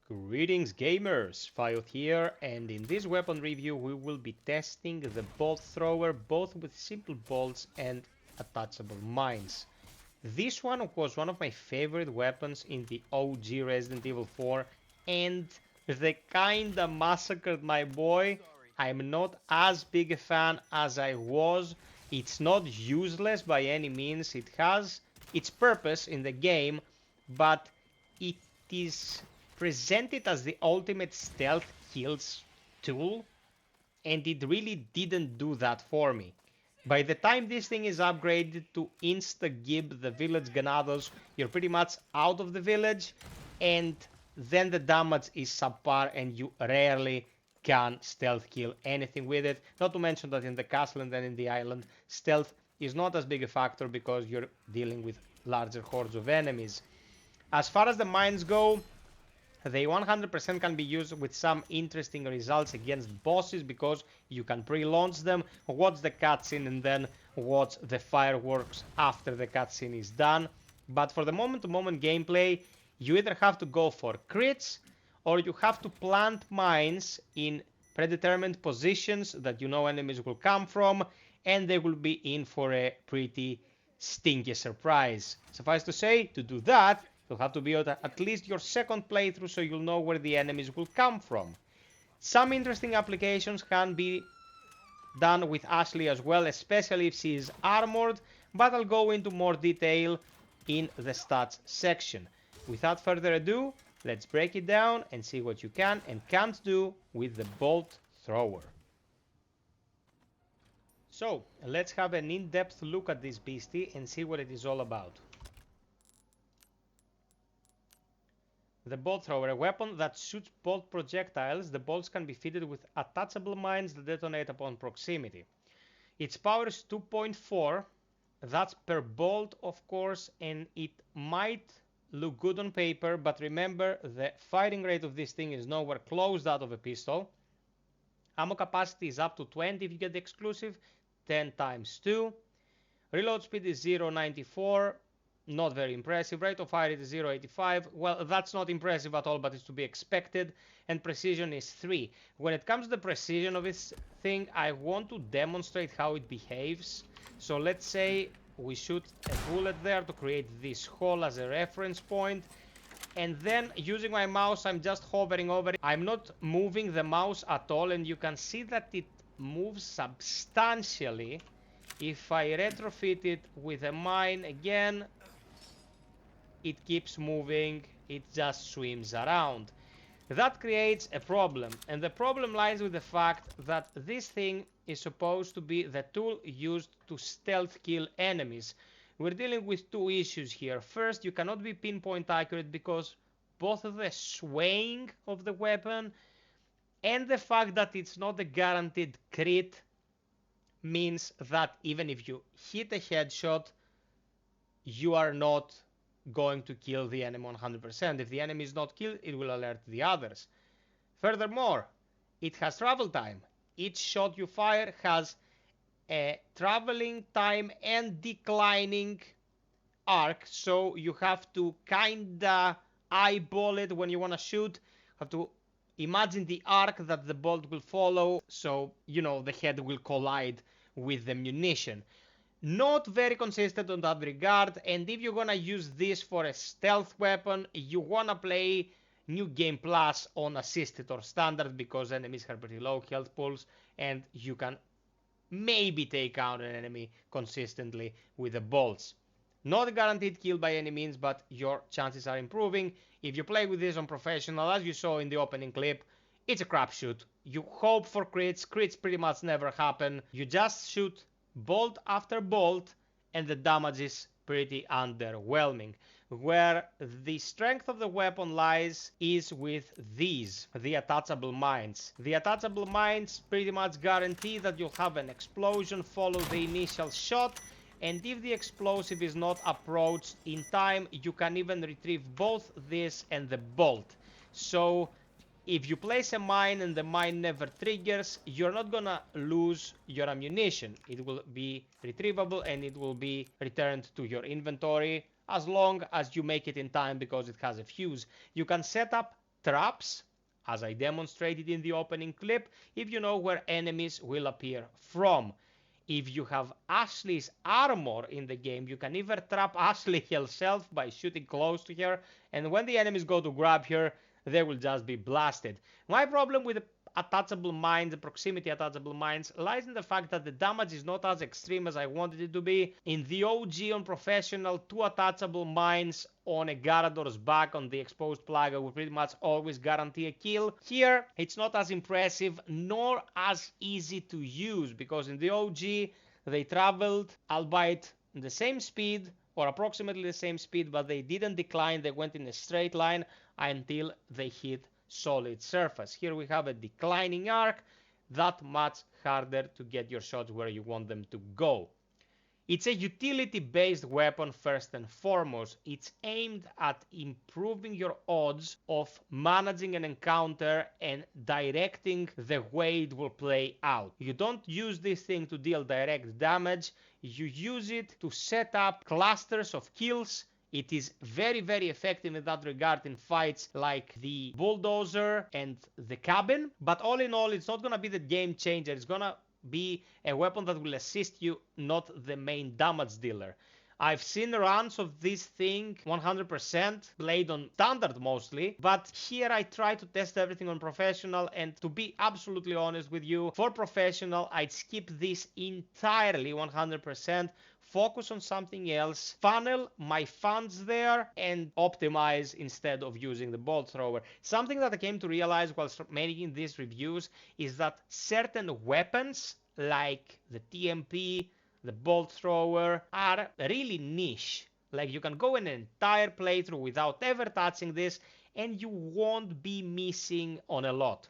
Greetings gamers, FiOth here, and in this weapon review we will be testing the bolt thrower both with simple bolts and attachable mines. This one was one of my favorite weapons in the OG Resident Evil 4 and they kinda massacred my boy. I'm not as big a fan as I was. It's not useless by any means, it has its purpose in the game, but it is presented as the ultimate stealth kills tool, and it really didn't do that for me. By the time this thing is upgraded to insta-gib the village ganados, you're pretty much out of the village, and then the damage is subpar and you rarely can stealth kill anything with it. Not to mention that in the castle and then in the island, stealth is not as big a factor because you're dealing with larger hordes of enemies. As far as the mines go, they 100% can be used with some interesting results against bosses because you can pre-launch them, watch the cutscene, and then watch the fireworks after the cutscene is done. But for the moment-to-moment gameplay, you either have to go for crits or you have to plant mines in predetermined positions that you know enemies will come from, and they will be in for a pretty stinky surprise. Suffice to say, to do that, you'll have to be at least your second playthrough so you'll know where the enemies will come from. Some interesting applications can be done with Ashley as well, especially if she is armored, but I'll go into more detail in the stats section. Without further ado, let's break it down and see what you can and can't do with the bolt thrower. So, let's have an in-depth look at this beastie and see what it is all about. The bolt thrower, a weapon that shoots bolt projectiles. The bolts can be fitted with attachable mines that detonate upon proximity. Its power is 2.4, that's per bolt of course, and it might look good on paper, but remember the firing rate of this thing is nowhere close that of a pistol. Ammo capacity is up to 20 if you get the exclusive, 10 times 2. Reload speed is 0.94. Not very impressive. Rate of fire is 0.85. Well, that's not impressive at all, but it's to be expected. And precision is 3. When it comes to the precision of this thing, I want to demonstrate how it behaves. So let's say we shoot a bullet there to create this hole as a reference point. And then using my mouse, I'm just hovering over it. I'm not moving the mouse at all, and you can see that it moves substantially. If I retrofit it with a mine again, it keeps moving, it just swims around. That creates a problem, and the problem lies with the fact that this thing is supposed to be the tool used to stealth kill enemies. We're dealing with two issues here. First, you cannot be pinpoint accurate because both the swaying of the weapon and the fact that it's not a guaranteed crit means that even if you hit a headshot, you are not going to kill the enemy 100%. If the enemy is not killed, it will alert the others. Furthermore, it has travel time. Each shot you fire has a traveling time and declining arc, so you have to kinda eyeball it when you want to shoot. You have to imagine the arc that the bolt will follow, so you know the head will collide with the munition. Not very consistent on that regard, and if you're gonna use this for a stealth weapon, you wanna play New Game Plus on assisted or standard because enemies have pretty low health pools and you can maybe take out an enemy consistently with the bolts. Not a guaranteed kill by any means, but your chances are improving. If you play with this on professional, as you saw in the opening clip, it's a crapshoot. You hope for crits. Crits pretty much never happen. You just shoot bolt after bolt, and the damage is pretty underwhelming. Where the strength of the weapon lies is with these, the attachable mines. The attachable mines pretty much guarantee that you'll have an explosion follow the initial shot, and if the explosive is not approached in time, you can even retrieve both this and the bolt. So if you place a mine and the mine never triggers, you're not gonna lose your ammunition. It will be retrievable and it will be returned to your inventory as long as you make it in time because it has a fuse. You can set up traps, as I demonstrated in the opening clip, if you know where enemies will appear from. If you have Ashley's armor in the game, you can either trap Ashley herself by shooting close to her, and when the enemies go to grab her, they will just be blasted. My problem with the attachable mines, the proximity attachable mines, lies in the fact that the damage is not as extreme as I wanted it to be. In the OG on Professional, 2 attachable mines on a Garador's back on the exposed Plaga will pretty much always guarantee a kill. Here, it's not as impressive nor as easy to use, because in the OG, they traveled, albeit the same speed, or approximately the same speed, but they didn't decline, they went in a straight line until they hit solid surface. Here we have a declining arc, that much harder to get your shots where you want them to go. It's a utility-based weapon first and foremost. It's aimed at improving your odds of managing an encounter and directing the way it will play out. You don't use this thing to deal direct damage, you use it to set up clusters of kills. It is very, very effective in that regard in fights like the bulldozer and the cabin. But all in all, it's not going to be the game changer. It's going to be a weapon that will assist you, not the main damage dealer. I've seen runs of this thing 100% played on standard mostly, but here I try to test everything on professional, and to be absolutely honest with you, for professional I'd skip this entirely 100%, focus on something else, funnel my funds there and optimize instead of using the bolt thrower. Something that I came to realize whilst making these reviews is that certain weapons like the TMP, the bolt thrower, are really niche. Like, you can go an entire playthrough without ever touching this and you won't be missing on a lot.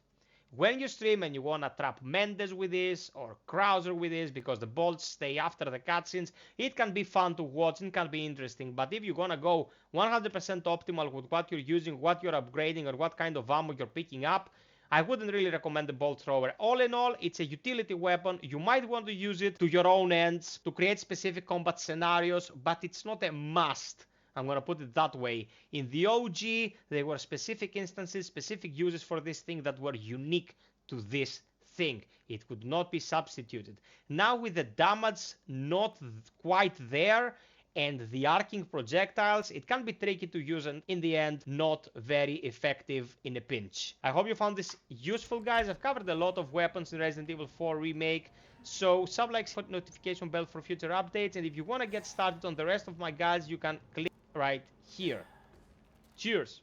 When you stream and you want to trap Mendes with this or Krauser with this because the bolts stay after the cutscenes, it can be fun to watch, it can be interesting. But if you're going to go 100% optimal with what you're using, what you're upgrading, or what kind of ammo you're picking up, I wouldn't really recommend the bolt thrower. All in all, it's a utility weapon. You might want to use it to your own ends, to create specific combat scenarios, but it's not a must. I'm going to put it that way. In the OG, there were specific instances, specific uses for this thing that were unique to this thing. It could not be substituted. Now, with the damage not quite there and the arcing projectiles, it can be tricky to use and in the end not very effective in a pinch. I hope you found this useful, guys. I've covered a lot of weapons in Resident Evil 4 Remake, so sub-like, hit notification bell for future updates, and if you want to get started on the rest of my guides, you can click right here. Cheers!